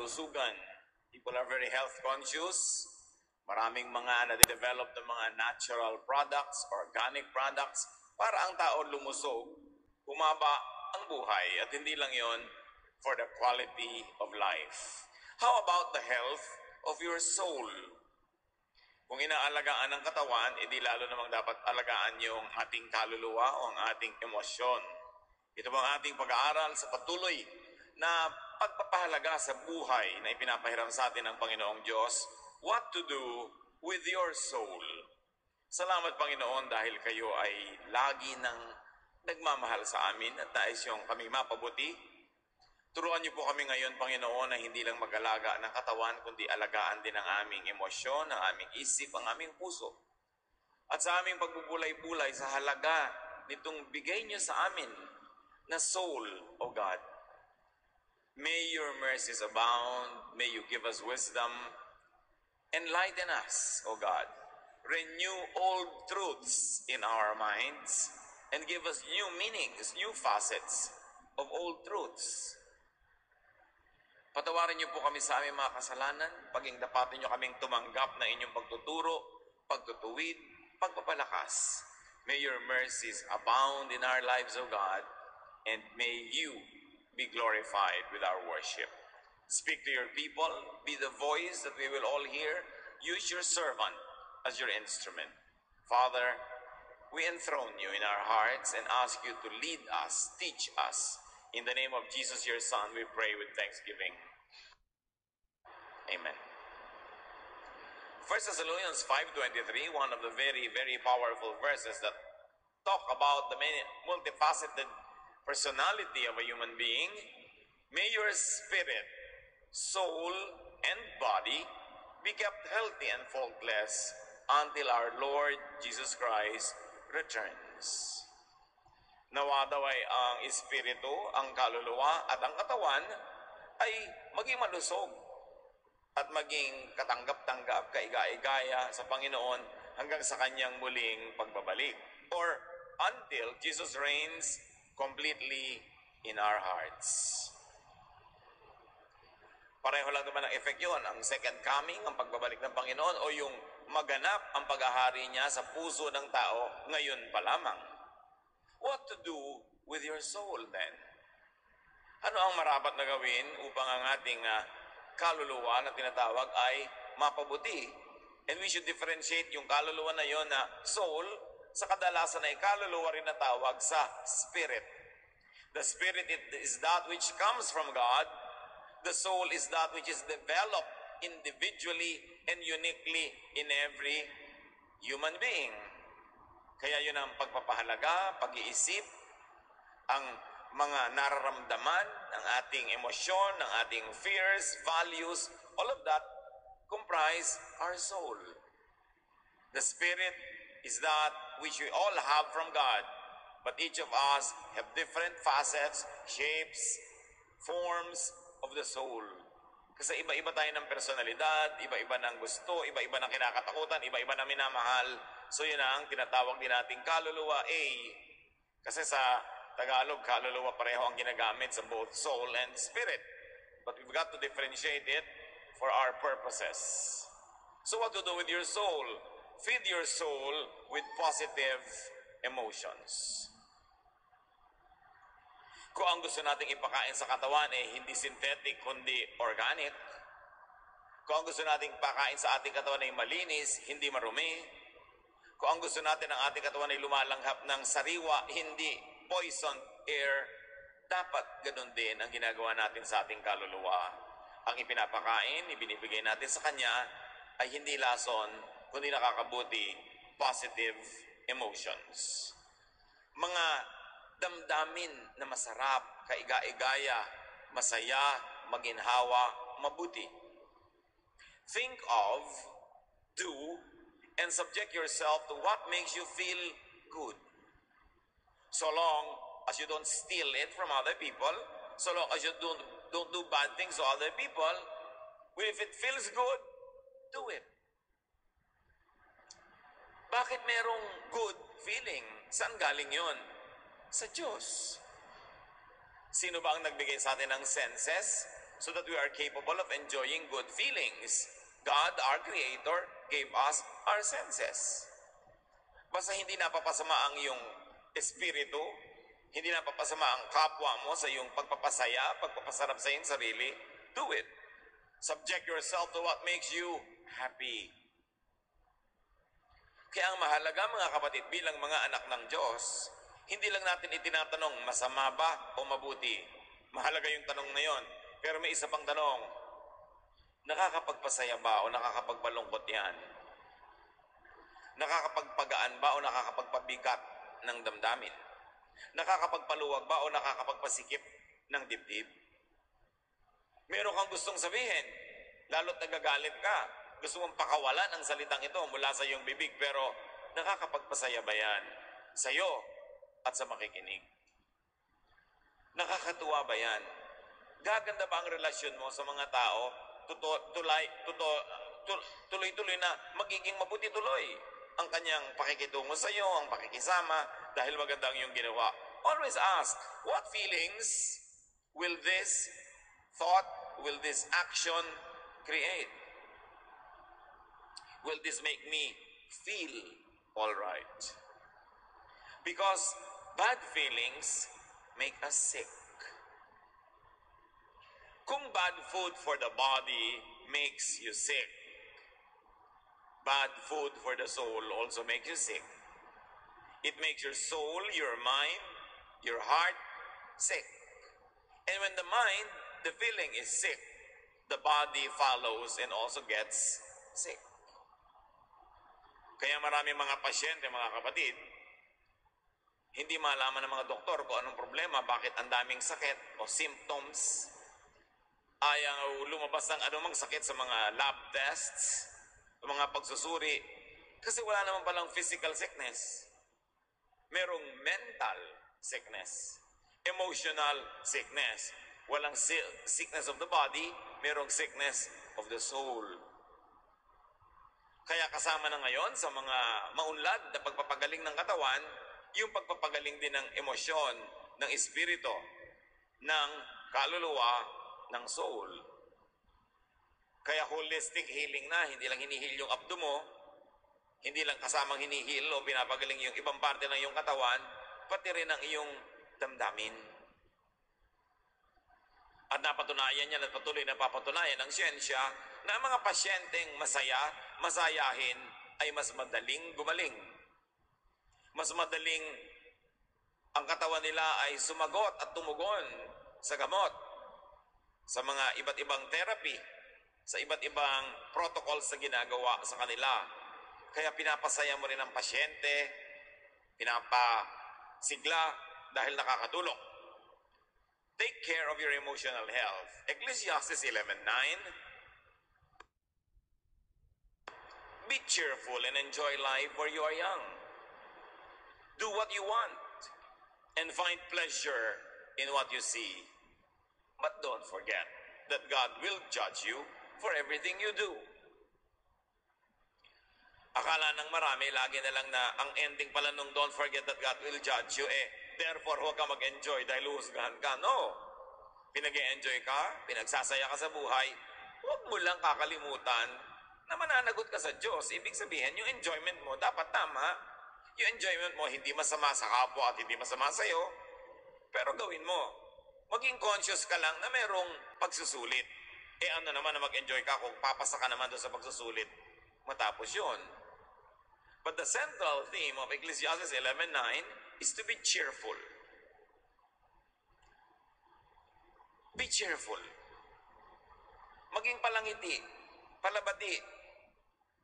Lusugan. People are very health conscious. Maraming mga na-develop ng mga natural products, organic products, para ang tao lumusog, humaba ang buhay, at hindi lang yon for the quality of life. How about the health of your soul? Kung inaalagaan ng katawan, edi lalo namang dapat alagaan yung ating kaluluwa o ang ating emosyon. Ito bang ating pag-aaral sa patuloy na pagpapahalaga sa buhay na ipinapahiram sa atin ng Panginoong Diyos, what to do with your soul. Salamat, Panginoon, dahil kayo ay lagi nang nagmamahal sa amin at nais yung kami mapabuti. Turuan niyo po kami ngayon, Panginoon, na hindi lang mag-alaga ng katawan, kundi alagaan din ang aming emosyon, ang aming isip, ang aming puso. At sa aming pagbubulay-bulay sa halaga nitong bigay niyo sa amin na soul, O God. May your mercies abound. May you give us wisdom. Enlighten us, O God. Renew old truths in our minds and give us new meanings, new facets of old truths. Patawarin niyo po kami sa aming mga kasalanan. Paging dapatin niyo kaming tumanggap na inyong pagtuturo, pagtutuwid, pagpapalakas. May your mercies abound in our lives, O God, and may you be glorified with our worship. Speak to your people, be the voice that we will all hear. Use your servant as your instrument. Father, we enthrone you in our hearts and ask you to lead us, teach us. In the name of Jesus, your Son, we pray with thanksgiving. Amen. 1 Thessalonians 5:23, one of the very, very powerful verses that talk about the many multifaceted personality of a human being. May your spirit, soul, and body be kept healthy and faultless until our Lord Jesus Christ returns. Nawa daw ay ang espiritu, ang kaluluwa, at ang katawan ay maging malusog at maging katanggap-tanggap, kaiga-igaya sa Panginoon hanggang sa kanyang muling pagbabalik. Or until Jesus reigns completely in our hearts. Pareho lang naman ang effect yun. Ang second coming, ang pagbabalik ng Panginoon, o yung maganap ang paghahari niya sa puso ng tao ngayon pa lamang. What to do with your soul then? Ano ang marapat na gawin upang ang ating kaluluwa na tinatawag ay mapabuti? And we should differentiate yung kaluluwa na yon na soul sa kadalasan ay kaluluwa rin na tawag sa spirit. The spirit is that which comes from God. The soul is that which is developed individually and uniquely in every human being. Kaya yun ang pagpapahalaga, pag-iisip, ang mga nararamdaman, ang ating emosyon, ang ating fears, values, all of that comprise our soul. The spirit is that which we all have from God, but each of us have different facets, shapes, forms of the soul. Kasi iba-iba tayo ng personalidad, iba-iba ng gusto, iba-iba ng kinakatakutan, iba-iba ng minamahal. So yun ang tinatawag din nating kaluluwa A. Kasi sa Tagalog, kaluluwa pareho ang ginagamit sa both soul and spirit. But we've got to differentiate it for our purposes. So what to do with your soul? Feed your soul with positive emotions. Kung ang gusto nating ipakain sa katawan ay hindi synthetic kundi organic, kung ang gusto nating ipakain sa ating katawan ay malinis, hindi marumi, kung ang gusto natin ang ating katawan ay lumalanghap ng sariwa, hindi poisoned air, dapat ganun din ang ginagawa natin sa ating kaluluwa. Ang ipinapakain, ibinibigay natin sa Kanya ay hindi lason, kundi nakakabuti, positive emotions. Mga damdamin na masarap, kaiga-igaya, masaya, maginhawa, mabuti. Think of, do, and subject yourself to what makes you feel good. So long as you don't steal it from other people, so long as you don't do bad things to other people, well, if it feels good, do it. Bakit merong good feeling? Saan galing yun? Sa Diyos. Sino ba ang nagbigay sa atin ng senses? so that we are capable of enjoying good feelings. God, our Creator, gave us our senses. Basta hindi napapasama ang iyong espiritu, hindi napapasama ang kapwa mo sa iyong pagpapasaya, pagpapasarap sa iyong sarili, do it. Subject yourself to what makes you happy. Kaya ang mahalaga, mga kapatid, bilang mga anak ng Diyos, hindi lang natin itinatanong masama ba o mabuti. Mahalaga yung tanong na yon. Pero may isa pang tanong, nakakapagpasaya ba o nakakapagpalungkot yan? Nakakapagpagaan ba o nakakapagpabigat ng damdamin? Nakakapagpaluwag ba o nakakapagpasikip ng dibdib? Meron kang gustong sabihin, lalo't nagagalit ka. Gusto mong pakawalan ang salitang ito mula sa iyong bibig, pero nakakapagpasaya ba yan sa iyo at sa makikinig? Nakakatuwa ba yan? Gaganda ba ang relasyon mo sa mga tao? Tuloy-tuloy na magiging mabuti tuloy ang kanyang pakikitungo sa iyo, ang pakikisama, dahil maganda ang iyong ginawa. Always ask, what feelings will this thought, will this action create? Will this make me feel all right? Because bad feelings make us sick. Kung bad food for the body makes you sick, bad food for the soul also makes you sick. It makes your soul, your mind, your heart sick. And when the mind, the feeling is sick, the body follows and also gets sick. Kaya maraming mga pasyente, mga kapatid, hindi malaman ng mga doktor kung anong problema, bakit ang daming sakit o symptoms. Ayaw lumabas ng anumang sakit sa mga lab tests, mga pagsusuri, kasi wala naman palang physical sickness. Merong mental sickness, emotional sickness. Walang sickness of the body, merong sickness of the soul. Kaya kasama na ngayon sa mga maunlad na pagpapagaling ng katawan, yung pagpapagaling din ng emosyon, ng espiritu, ng kaluluwa, ng soul. Kaya holistic healing na, hindi lang hinihil yung abdo mo, hindi lang kasamang hinihil o pinapagaling yung ibang parte ng iyong katawan, pati rin ang iyong damdamin. At napatunayan yan at patuloy na papatunayan ng siyensya na ang mga pasyenteng masayahin ay mas madaling gumaling. Mas madaling ang katawan nila ay sumagot at tumugon sa gamot, sa mga iba't ibang therapy, sa iba't ibang protocols na ginagawa sa kanila. Kaya pinapasaya mo rin ang pasyente, pinapasigla dahil nakakatulong. Take care of your emotional health. Ecclesiastes 11:9. Be cheerful and enjoy life while you are young. Do what you want and find pleasure in what you see. But don't forget that God will judge you for everything you do. Akala ng marami, lagi na lang na ang ending pala nung don't forget that God will judge you, therefore huwag ka mag-enjoy dahil uhusgahan ka. No. Pinag-enjoy ka, pinagsasaya ka sa buhay, huwag mo lang kakalimutan na mananagot ka sa Diyos. Ibig sabihin, yung enjoyment mo dapat tama. Yung enjoyment mo hindi masama sa kapwa at hindi masama sa'yo, pero gawin mo. Maging conscious ka lang na merong pagsusulit. Ano naman na mag-enjoy ka kung papasa ka naman doon sa pagsusulit matapos yun. But the central theme of Ecclesiastes 11:9 is to be cheerful. Be cheerful. Maging palangiti, palabati,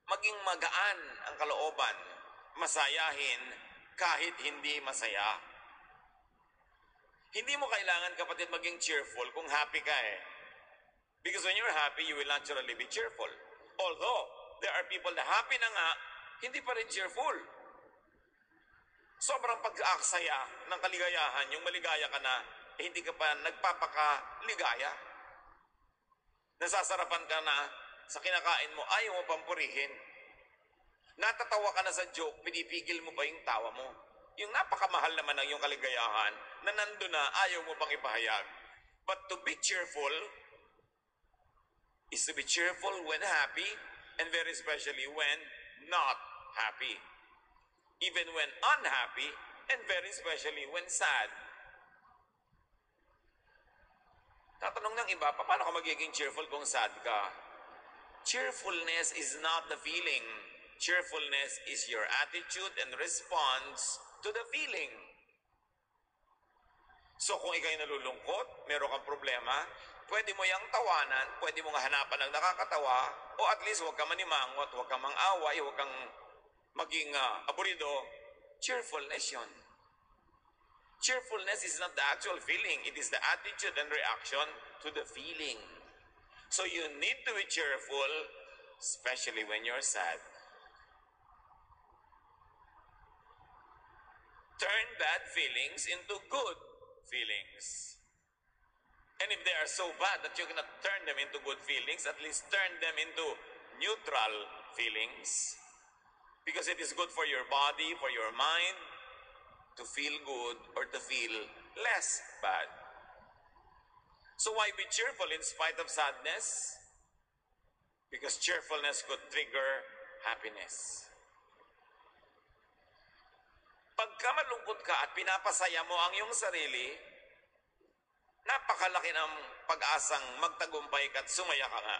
maging magaan ang kalooban, masayahin kahit hindi masaya. Hindi mo kailangan, kapatid, maging cheerful kung happy ka Because when you're happy, you will naturally be cheerful. Although, there are people na happy na nga, hindi pa rin cheerful. Sobrang pag-aaksaya ng kaligayahan, yung maligaya ka na, hindi ka pa nagpapakaligaya. Nasasarapan ka na sa kinakain mo, ayaw mo pampurihin. Natatawa ka na sa joke, pinipigil mo pa yung tawa mo. Yung napakamahal naman ng iyong kaligayahan, na nandun na, ayaw mo pang ipahayag. But to be cheerful to be cheerful when happy, and very especially when not happy. Even when unhappy, and very especially when sad. Tatanong ng iba, paano ka magiging cheerful kung sad ka? Cheerfulness is not the feeling. Cheerfulness is your attitude and response to the feeling. So kung ikaw'y nalulungkot, meron kang problema, pwede mo yang tawanan, pwede mo nga hanapan ng nakakatawa, o at least huwag kang manimangot, huwag kang mang-away, huwag kang maging aburido. Cheerfulness yun. Cheerfulness is not the actual feeling. It is the attitude and reaction to the feeling. So you need to be cheerful, especially when you're sad. Turn bad feelings into good feelings. And if they are so bad that you cannot turn them into good feelings, at least turn them into neutral feelings. Because it is good for your body, for your mind, to feel good or to feel less bad. So why be cheerful in spite of sadness? Because cheerfulness could trigger happiness. Pagka malungkot ka at pinapasaya mo ang iyong sarili, napakalaki ng pag-asang magtagumpay ka at sumaya ka nga.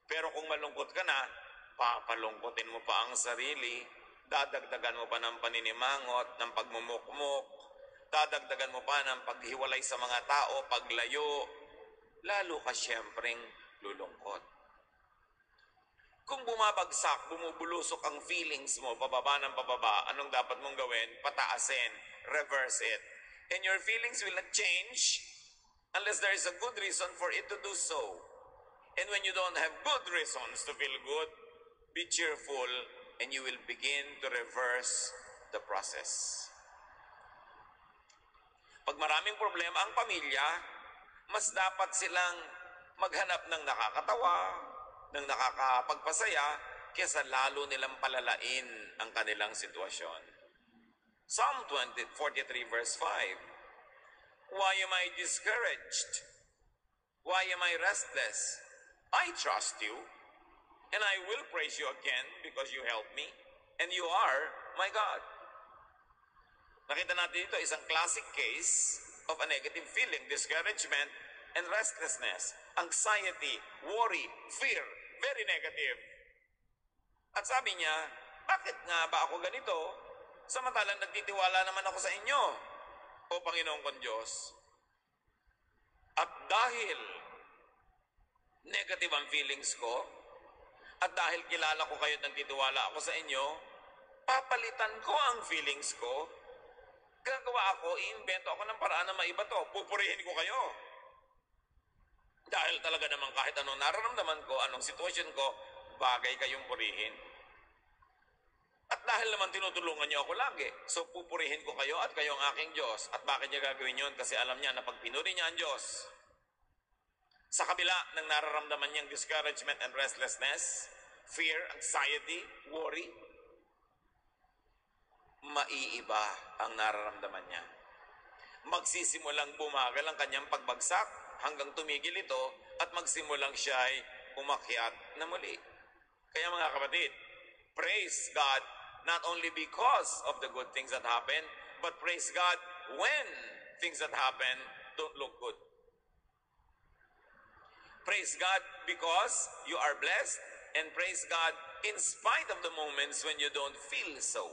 Pero kung malungkot ka na, papalungkotin mo pa ang sarili, dadagdagan mo pa ng paninimangot, ng pagmumukmuk, dadagdagan mo pa ng paghiwalay sa mga tao, paglayo, lalo ka siyempreng lulungkot. Kung bumabagsak, bumubulusok ang feelings mo, pababa ng pababa, anong dapat mong gawin? Pataasin, reverse it. And your feelings will not change unless there is a good reason for it to do so. And when you don't have good reasons to feel good, be cheerful and you will begin to reverse the process. Pag maraming problema ang pamilya, mas dapat silang maghanap ng nakakatawa, ng nakakapagpasaya, kesa lalo nilang palalain ang kanilang sitwasyon. Psalm 43 verse 5. Why am I discouraged? Why am I restless? I trust you, and I will praise you again because you helped me, and you are my God. Nakita natin dito isang classic case of a negative feeling, discouragement and restlessness, anxiety, worry, fear, very negative. At sabi niya, bakit nga ba ako ganito? Samantalang nagtitiwala naman ako sa inyo, o Panginoon kong Diyos. At dahil negative ang feelings ko, at dahil kilala ko kayo at nagtitiwala ako sa inyo, papalitan ko ang feelings ko, gagawa ako, iimbento ako ng paraan na maiba to, pupurihin ko kayo. Dahil talaga naman kahit anong nararamdaman ko, anong sitwasyon ko, bagay kayong purihin. At dahil naman tinutulungan niyo ako lagi, so pupurihin ko kayo at kayo ang aking Diyos. At bakit niya gagawin yun? Kasi alam niya na pag pinuri niya ang Diyos, sa kabila ng nararamdaman niyang discouragement and restlessness, fear, anxiety, worry, maiiba ang nararamdaman niya. Magsisimulang bumagal ang kanyang pagbagsak hanggang tumigil ito at magsimulang siya ay umakyat na muli. Kaya mga kapatid, praise God not only because of the good things that happen, but praise God when things that happen don't look good. Praise God because you are blessed, and praise God in spite of the moments when you don't feel so.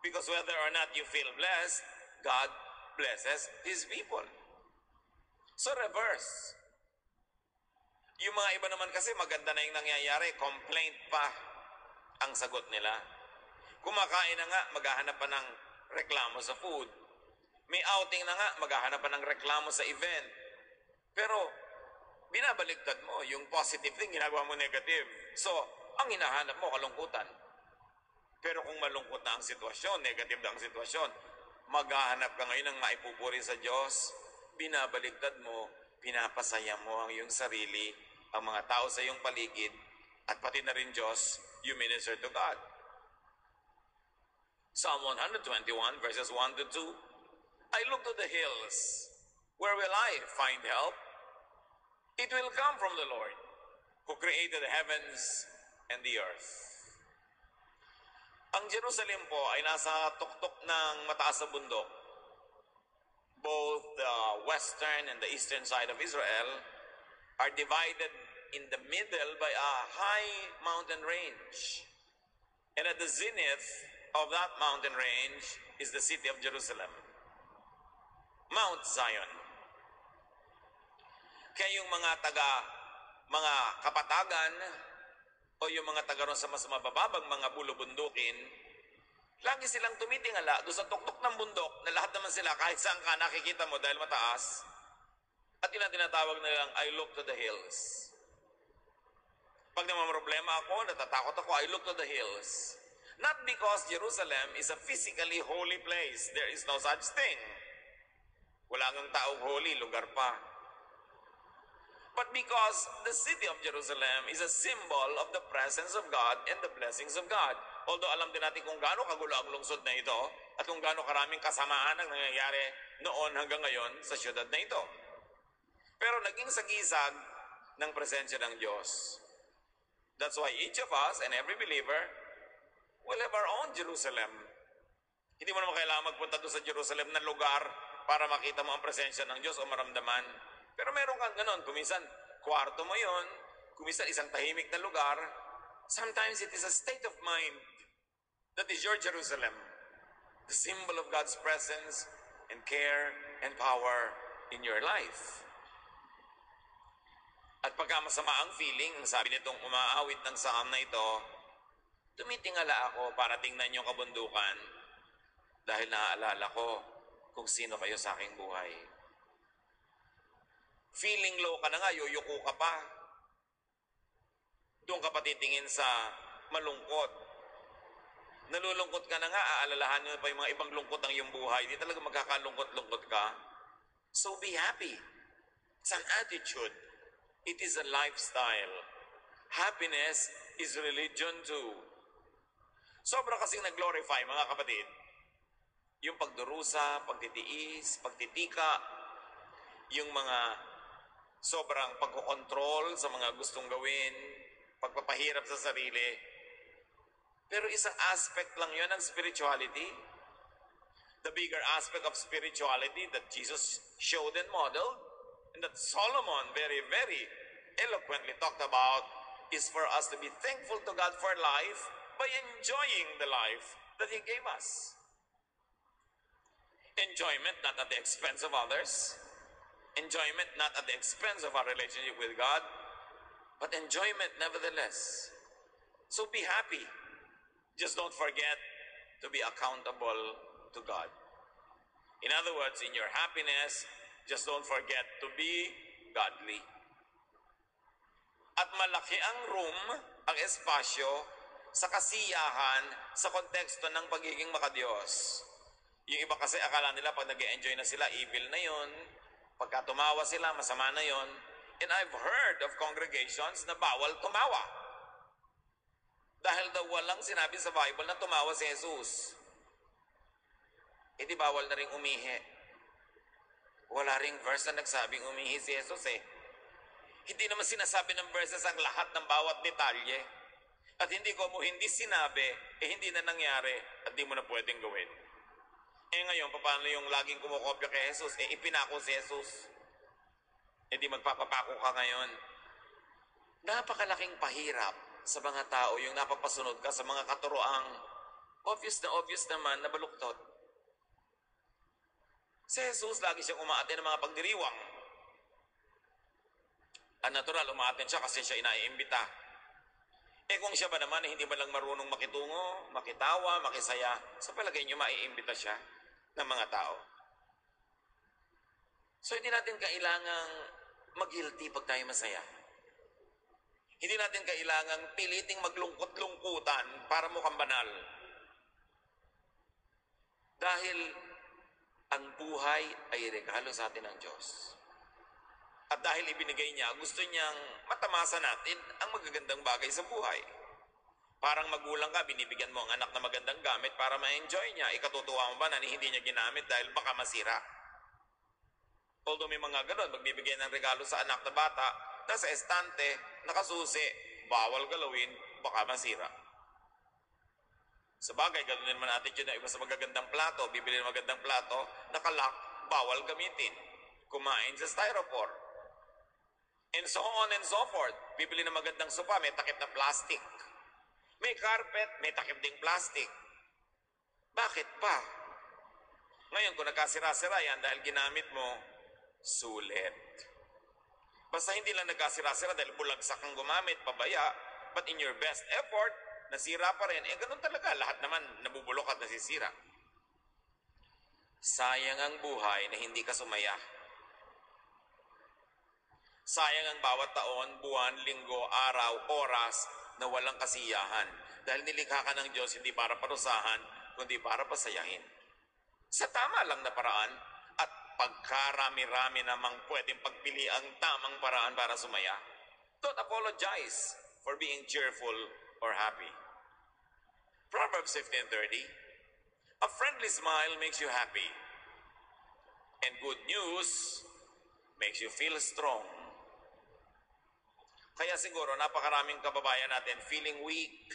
Because whether or not you feel blessed, God blesses His people. So reverse. Yung mga iba naman kasi maganda na yung nangyayari, complaint pa ang sagot nila. Kumakain na nga, maghahanap pa ng reklamo sa food. May outing na nga, maghahanap pa ng reklamo sa event. Pero binabaligtad mo yung positive thing, ginagawa mo negative. So, ang hinahanap mo, kalungkutan. Pero kung malungkot na ang sitwasyon, negative na ang sitwasyon, maghahanap ka ngayon ng maipupuri sa Diyos, binabaligtad mo, pinapasaya mo ang iyong sarili, ang mga tao sa iyong paligid, at pati na rin Diyos, you minister to God. Psalm 121 verses 1 to 2. I look to the hills. Where will I find help? It will come from the Lord, who created the heavens and the earth. Ang Jerusalem po ay nasa tuktok ng mataas na bundok. Both the western and the eastern side of Israel are divided in the middle by a high mountain range. And at the zenith of that mountain range is the city of Jerusalem, Mount Zion. Kaya yung mga kapatagan o yung mga taga ron sa mas mabababang mga bulubundukin, lagi silang tumitingala doon sa tuktok ng bundok na lahat naman sila kahit saan ka nakikita mo dahil mataas. At yun ang tinatawag nilang, I look to the hills. Pag naman problema ako, natatakot ako, I look to the hills. Not because Jerusalem is a physically holy place. There is no such thing. Wala ngang taong holy, lugar pa. But because the city of Jerusalem is a symbol of the presence of God and the blessings of God. Although alam din natin kung gaano kagulo ang lungsod na ito at kung gaano karaming kasamaan ang nangyayari noon hanggang ngayon sa syudad na ito. Pero naging sagisag ng presensya ng Diyos. That's why each of us and every believer will have our own Jerusalem. Hindi mo naman kailangan magpunta doon sa Jerusalem na lugar para makita mo ang presensya ng Diyos o maramdaman. Pero meron kang ganon. Kuminsan, kwarto mo yon. Kuminsan, isang tahimik na lugar. Sometimes it is a state of mind that is your Jerusalem. The symbol of God's presence and care and power in your life. At pagka masama ang feeling, sabi nitong umaawit ng psalm na ito, tumitingala ako para tingnan yung kabundukan dahil naaalala ko kung sino kayo sa aking buhay. Feeling low ka na nga, yuyuko ka pa. Doon ka patitingin sa malungkot. Nalulungkot ka na nga, aalalahanin mo pa yung mga ibang lungkot ng iyong buhay. Di talaga magkakalungkot-lungkot ka. So be happy. It's an attitude. It is a lifestyle. Happiness is religion too. Sobra kasing nag-glorify, mga kapatid. Yung pagdurusa, pagtitiis, pagtitika, yung mga sobrang pagkokontrol sa mga gustong gawin, pagpapahirap sa sarili. Pero isang aspect lang yun ng spirituality. The bigger aspect of spirituality that Jesus showed and modeled, and that Solomon very, very eloquently talked about, is for us to be thankful to God for life by enjoying the life that He gave us. Enjoyment not at the expense of others. Enjoyment not at the expense of our relationship with God, but enjoyment nevertheless. So be happy. Just don't forget to be accountable to God. In other words, in your happiness, just don't forget to be godly. At malaki ang room, ang espasyo, sa kasiyahan, sa konteksto ng pagiging makadiyos. Yung iba kasi akala nila pag nag-enjoy na sila, evil na yun. Pagka tumawa sila, masama na yon. And I've heard of congregations na bawal tumawa. Dahil daw walang sinabi sa Bible na tumawa si Jesus. E di bawal na rin umihi. Wala ring verse na nagsabing umihi si Jesus eh. Hindi naman sinasabi ng verses ang lahat ng bawat detalye. At hindi ko mo hindi sinabi, hindi na nangyari at di mo na pwedeng gawin. Ngayon, paano yung laging kumukopya kay Jesus? Ipinako si Jesus. Di magpapapako ka ngayon. Napakalaking pahirap sa mga tao yung napapasunod ka sa mga katuroang obvious naman na baluktot. Si Jesus, lagi siyang umaaten ng mga pagdiriwang. Ang natural, umaaten siya kasi siya inaiimbita. Kung siya ba naman, hindi ba lang marunong makitungo, makitawa, makisaya, sa palagay niyo, maiimbita siya ng mga tao. So, hindi natin kailangang mag-guilty pag tayo masaya. Hindi natin kailangang piliting maglungkot-lungkutan para mukhang banal. Dahil ang buhay ay regalo sa atin ng Diyos. At dahil ibinigay niya, gusto niyang matamasa natin ang magagandang bagay sa buhay. Parang magulang ka, binibigyan mo ang anak na magandang gamit para ma-enjoy niya. Ikatutuwa mo ba na hindi niya ginamit dahil baka masira? Although may mga ganon, magbibigay ng regalo sa anak na bata, nasa estante, nakasusi, bawal galawin, baka masira. Sa bagay, ganoon naman attitude ng iba sa magagandang plato, bibili ng magandang plato, nakalock, bawal gamitin. Kumain sa styrofoam. And so on and so forth. Bibili ng magandang sofa, may takip na plastic. May carpet, may takip ding plastic. Bakit pa? Ngayon, kung nagkasira-sira yan dahil ginamit mo, sulit. Basta hindi lang nagkasira-sira dahil bulagsak ang gumamit, pabaya, but in your best effort, nasira pa rin. Ganun talaga. Lahat naman nabubulok at nasisira. Sayang ang buhay na hindi ka sumaya. Sayang ang bawat taon, buwan, linggo, araw, oras na walang kasiyahan. Dahil nilikha ka ng Diyos hindi para parusahan, kundi para pasayahin. Sa tama lang na paraan at pagkarami-rami namang pwedeng pagpili ang tamang paraan para sumaya. Don't apologize for being cheerful or happy. Proverbs 15:30, a friendly smile makes you happy, and good news makes you feel strong. Kaya siguro napakaraming kababayan natin feeling weak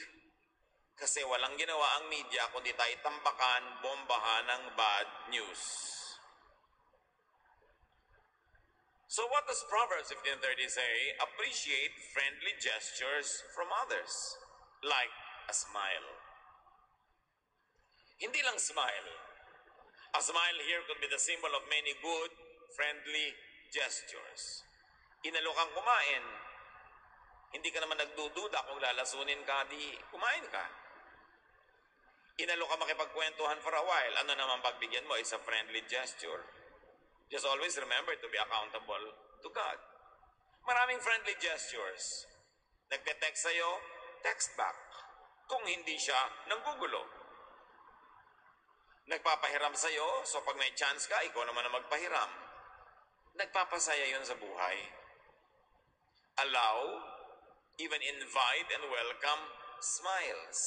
kasi walang ginawa ang media kundi tayo tambakan, bombahan ng bad news. So what does Proverbs 15:30 say? Appreciate friendly gestures from others, like a smile. Hindi lang smile. A smile here could be the symbol of many good, friendly gestures. Inalo kang kumain, hindi ka naman nagdududa kung lalasunin ka, di kumain ka. Inalo ka makipagkwentuhan for a while, ano naman pagbigyan mo is a friendly gesture. Just always remember to be accountable to God. Maraming friendly gestures. Nagte-text sa'yo, text back. Kung hindi siya, nanggugulo. Nagpapahiram sa'yo, so pag may chance ka, ikaw naman ang magpahiram. Nagpapasaya yun sa buhay. Allow, even invite and welcome smiles.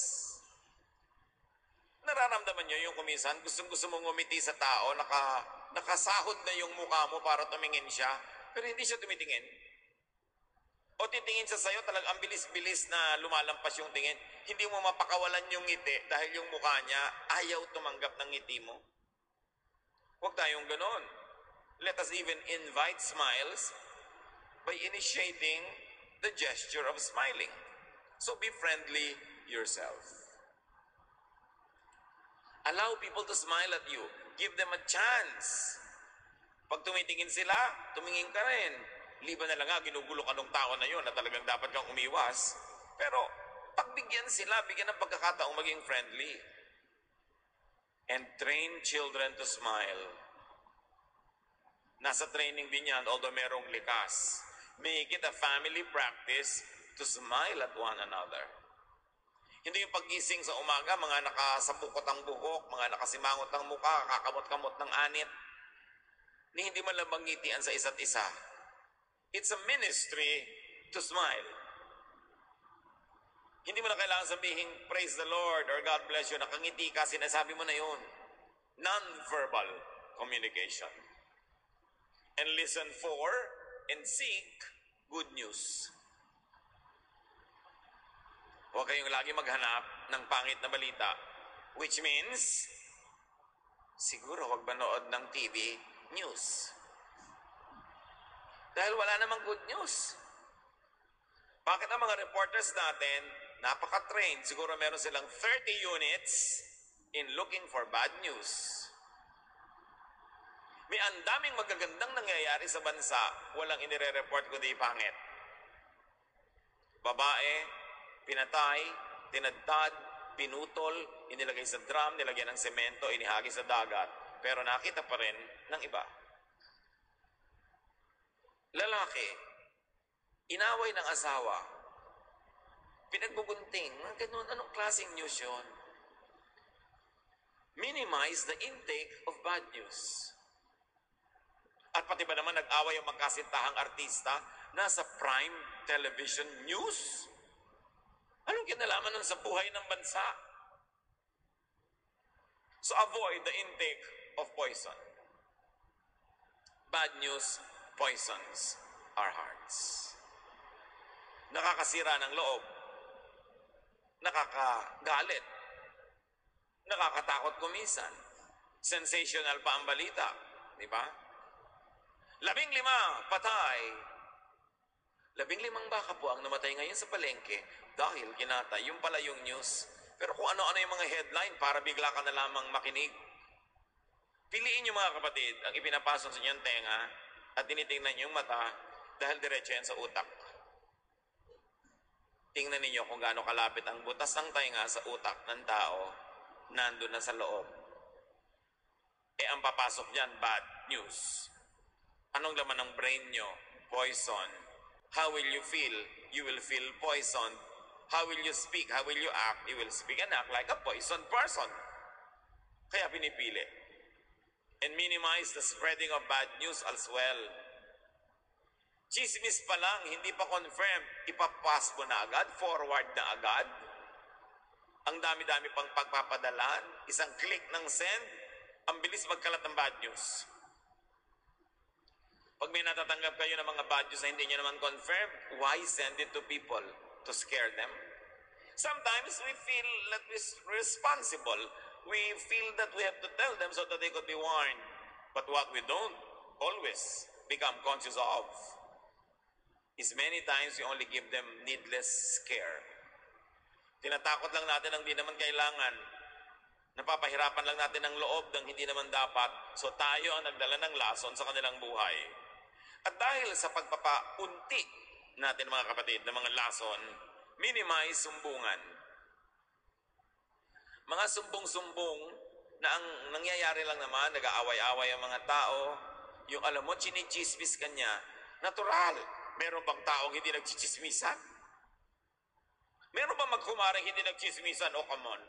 Nararamdaman nyo yung kumisan, gustong-gusto mong umiti sa tao, nakasahod na yung mukha mo para tumingin siya, pero hindi siya tumitingin. O titingin siya sa'yo, talagang bilis-bilis na lumalampas yung tingin. Hindi mo mapakawalan yung ngiti dahil yung mukha niya ayaw tumanggap ng ngiti mo. Huwag tayong ganon. Let us even invite smiles by initiating the gesture of smiling. So be friendly yourself. Allow people to smile at you. Give them a chance. Pag tumitingin sila, tumingin ka rin. Liban na lang nga, ginugulo ka ng tao na yun na talagang dapat kang umiwas. Pero, pagbigyan sila, bigyan ng pagkakataong maging friendly. And train children to smile. Nasa training din yan, although merong likas. Make it a family practice to smile at one another. Hindi yung paggising sa umaga, mga nakasabukot ang buhok, mga nakasimangot ang muka, kakamot-kamot ng anit, ni hindi man lang ngitian sa isa't isa. It's a ministry to smile. Hindi mo na kailangan sabihin, praise the Lord or God bless you, nakangiti ka, sinasabi mo na yun. Non-verbal communication. And listen for and seek good news. Huwag kayong lagi maghanap ng pangit na balita, which means, siguro huwag manood ng TV news. Dahil wala namang good news. Bakit ang mga reporters natin, napaka-trained, siguro meron silang 30 units in looking for bad news. May andaming magagandang nangyayari sa bansa, walang inire-report kundi pangit. Babae, pinatay, tinadtad, pinutol, inilagay sa drum, nilagyan ng semento, inihagi sa dagat. Pero nakita pa rin ng iba. Lalaki, inaway ng asawa, pinagbugunting, ganun, anong klaseng news yun? Minimize the intake of bad news. At pati ba naman nag-away yung magkasintahang artista nasa prime television news? Anong kinalaman nun sa buhay ng bansa? So avoid the intake of poison. Bad news poisons our hearts. nakakasira ng loob, nakakagalit, nakakatakot kumisan, sensational pa ang balita, di ba? 15 patay. 15 baka po ang namatay ngayon sa palengke dahil kinatay. Yung pala yung news. Pero kung ano-ano yung mga headline para bigla ka na lamang makinig. Piliin nyo mga kapatid ang ipinapasok sa inyong tenga at tinitingnan yung mata dahil diretso yan sa utak. Tingnan ninyo kung gaano kalapit ang butas ng tenga sa utak ng tao, nandun na sa loob. Ang papasok dyan, bad news. Anong laman ng brain nyo? Poison. How will you feel? You will feel poisoned. How will you speak? How will you act? You will speak and act like a poisoned person. Kaya pinipili. And minimize the spreading of bad news as well. Chismis pa lang, hindi pa confirmed, ipapass mo na agad, forward na agad. Ang dami-dami pang pagpapadalan, isang click ng send, ang bilis magkalat ng bad news. Pag may natatanggap kayo ng mga bad news na hindi nyo naman confirm, why send it to people? To scare them? Sometimes we feel that we're responsible. We feel that we have to tell them so that they could be warned. But what we don't always become conscious of is many times we only give them needless scare. Tinatakot lang natin ang hindi naman kailangan. Napapahirapan lang natin ang loob ng hindi naman dapat. So tayo ang nagdala ng lason sa kanilang buhay. At dahil sa pagpapaunti natin mga kapatid ng mga lason, minimize sumbungan. Mga sumbong-sumbong na ang nangyayari lang naman, nag-aaway-away ang mga tao, yung alam mo, chinichismis ka niya, natural. Meron bang taong hindi nagchichismisan? Meron bang magkumaring hindi nagchismisan? Oh, come on.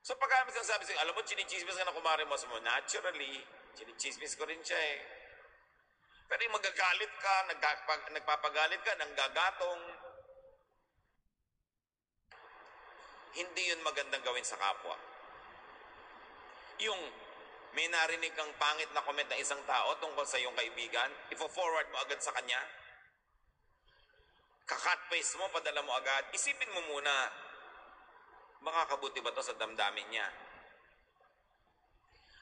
So pagkamit ang sabi sa'yo, alam mo, chinichismis ka na kumaring mo, naturally, chinichismis ko rin siya eh. Pero yung magagalit ka, nagpapagalit ka, nanggagatong, hindi yun magandang gawin sa kapwa. Yung may narinig kang pangit na comment ng isang tao tungkol sa iyong kaibigan, ifo-forward mo agad sa kanya, kakat paste mo, padala mo agad, isipin mo muna, makakabuti ba to sa damdamin niya?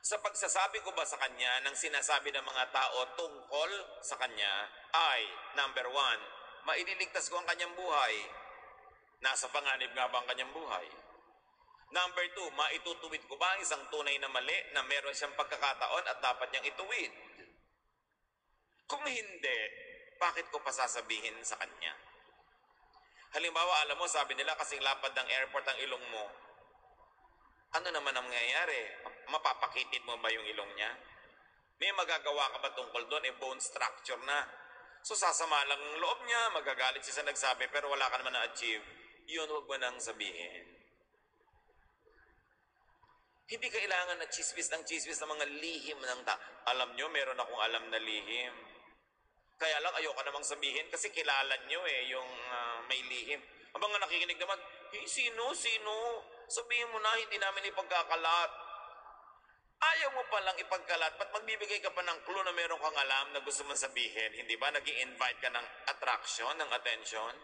Sa pagsasabi ko ba sa kanya ng sinasabi ng mga tao tungkol sa kanya ay, number 1, maililigtas ko ang kanyang buhay. Nasa panganib nga ba ang kanyang buhay? Number 2, maitutuwid ko ba ang isang tunay na mali na meron siyang pagkakataon at dapat niyang ituwid? Kung hindi, bakit ko pa sasabihin sa kanya? Halimbawa, alam mo, sabi nila kasing lapad ng airport ang ilong mo. Ano naman ang mangyayari? Mapapakitid mo ba yung ilong niya? May magagawa ka ba tungkol doon? Bone structure na. So sasama lang ang loob niya, magagalit siya sa nagsabi, pero wala ka naman na-achieve. Yun, huwag mo nang sabihin. Hindi kailangan na chismis ng mga lihim ng Alam nyo, meron akong alam na lihim. Kaya lang ayoko namang sabihin kasi kilala nyo yung may lihim. Ang mga nakikinig naman, sino? Sabihin mo na, hindi namin ipagkakalat. Ayaw mo palang ipagkalat, ba't magbibigay ka pa ng clue na meron kang alam na gusto mong sabihin? Hindi ba nag-i-invite ka ng attraction, ng attention?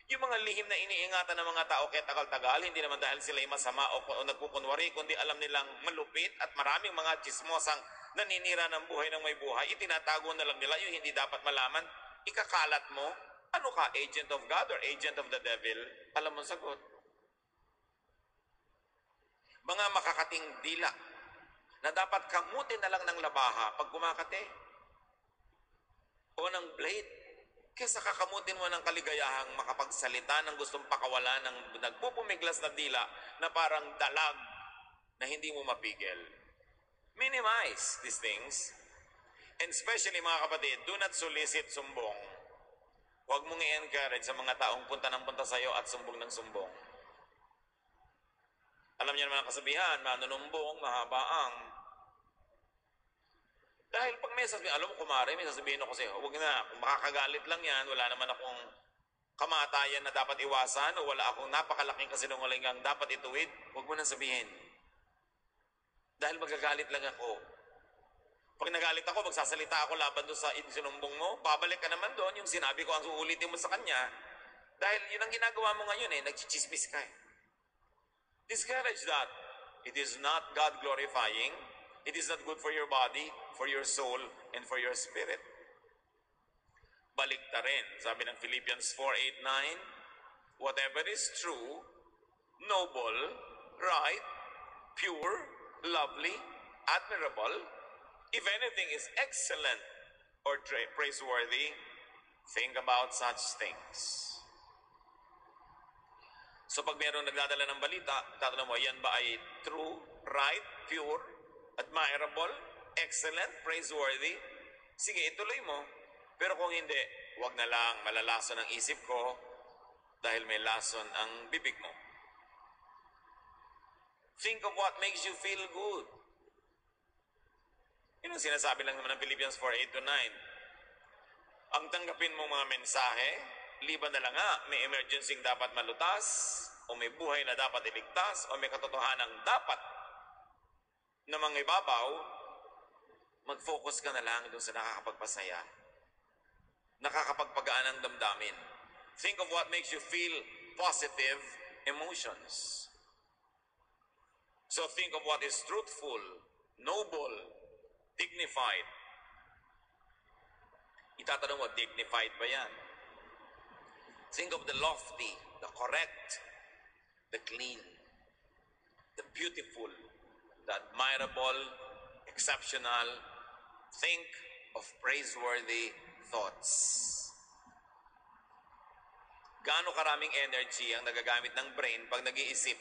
Yung mga lihim na iniingatan ng mga tao kaya tagal-tagal, hindi naman dahil sila'y masama o nagkukunwari, kundi alam nilang malupit at maraming mga chismosang naninira ng buhay ng may buhay, itinatago na lang nila yung hindi dapat malaman, ikakalat mo, ano ka, agent of God or agent of the devil? Alam mo sagot. Mga makakating dila na dapat kamutin na lang ng labaha pag kumakate o ng blade kesa kakamutin mo ng kaligayahang makapagsalita ng gustong pakawalan ng nagpupumiglas na dila na parang dalag na hindi mo mapigil. Minimize these things. And especially mga kapatid, do not solicit sumbong. Huwag mong i-encourage sa mga taong punta ng punta sa iyo at sumbong ng sumbong. Alam niyo naman ang kasabihan, manunumbong, mahabaang. Dahil pag may sasabihin, alam mo kumare, may sasabihin ako sa'yo, huwag na, kung makakagalit lang yan, wala naman akong kamatayan na dapat iwasan o wala akong napakalaking kasinungalingang dapat ituwid, huwag mo nang sabihin. Dahil magagalit lang ako. Pag nagalit ako, magsasalita ako laban doon sa sinumbong mo, babalik ka naman doon, yung sinabi ko ang uulitin mo sa kanya, dahil yun ang ginagawa mo ngayon nagchichismis ka Discourage that. It is not God glorifying, it is not good for your body, for your soul, and for your spirit. Balikta rin, sabi ng Philippians 4:8-9, whatever is true, noble, right, pure, lovely, admirable, if anything is excellent or praiseworthy, think about such things. So pag mayroong nagdadala ng balita, tatanong mo, yan ba ay true, right, pure, admirable, excellent, praiseworthy? Sige, ituloy mo. Pero kung hindi, wag na lang, malalason ang isip ko dahil may lason ang bibig mo. Think of what makes you feel good. Yun ang sinasabi lang naman ng Philippians 4:8-9. Ang tanggapin mong mga mensahe, liban na lang nga, may emergency dapat malutas, o may buhay na dapat iligtas, o may katotohanang dapat na mangibabaw, mag-focus ka na lang doon sa nakakapagpasaya, nakakapagpagaan ng damdamin. Think of what makes you feel positive emotions. So think of what is truthful, noble, dignified. Itatanong mo, dignified ba yan? Think of the lofty, the correct, the clean, the beautiful, the admirable, exceptional. Think of praiseworthy thoughts. Gaano karaming energy ang nagagamit ng brain pag nag-iisip?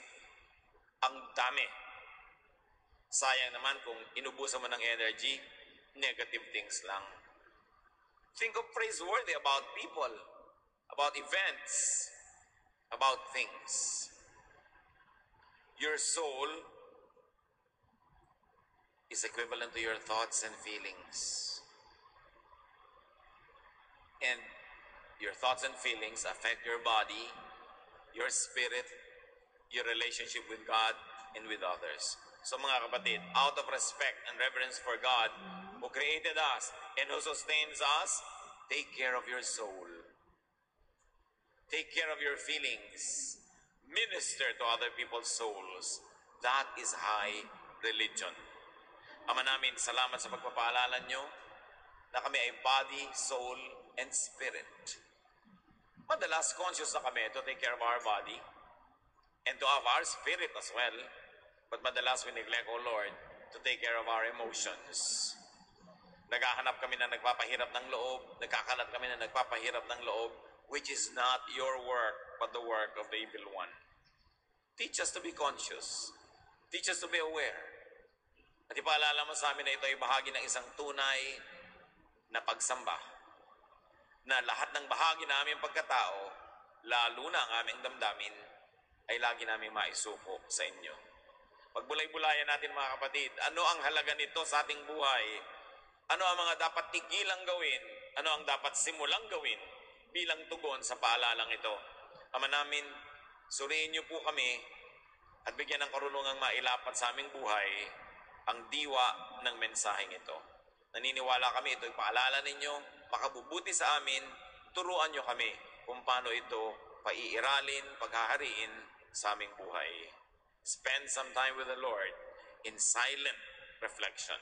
Ang dami. Sayang naman kung inubusan mo ng energy, negative things lang. Think of praiseworthy about people, about events, about things. Your soul is equivalent to your thoughts and feelings. And your thoughts and feelings affect your body, your spirit, your relationship with God, and with others. So mga kapatid, out of respect and reverence for God, who created us and who sustains us, take care of your soul. Take care of your feelings. Minister to other people's souls. That is high religion. Ama namin, salamat sa pagpapaalala nyo na kami ay body, soul, and spirit. Madalas conscious na kami to take care of our body and to have our spirit as well. But madalas we neglect, O Lord, to take care of our emotions. Naghahanap kami na nagpapahirap ng loob, nagkakalat kami na nagpapahirap ng loob, which is not your work, but the work of the evil one. Teach us to be conscious. Teach us to be aware. At ipaalala mo sa amin na ito ay bahagi ng isang tunay na pagsamba. Na lahat ng bahagi na aming pagkatao, lalo na ang aming damdamin, ay lagi namin maisuko sa inyo. Pagbulay-bulayan natin mga kapatid, ano ang halaga nito sa ating buhay? Ano ang mga dapat tigilang gawin? Ano ang dapat simulang gawin bilang tugon sa paalalang ito? Ama namin, suriin niyo po kami at bigyan ng karunungang mailapat sa aming buhay ang diwa ng mensaheng ito. Naniniwala kami ito'y paalala ninyo, makabubuti sa amin, turuan niyo kami kung paano ito paiiralin, paghahariin sa aming buhay. Spend some time with the Lord in silent reflection.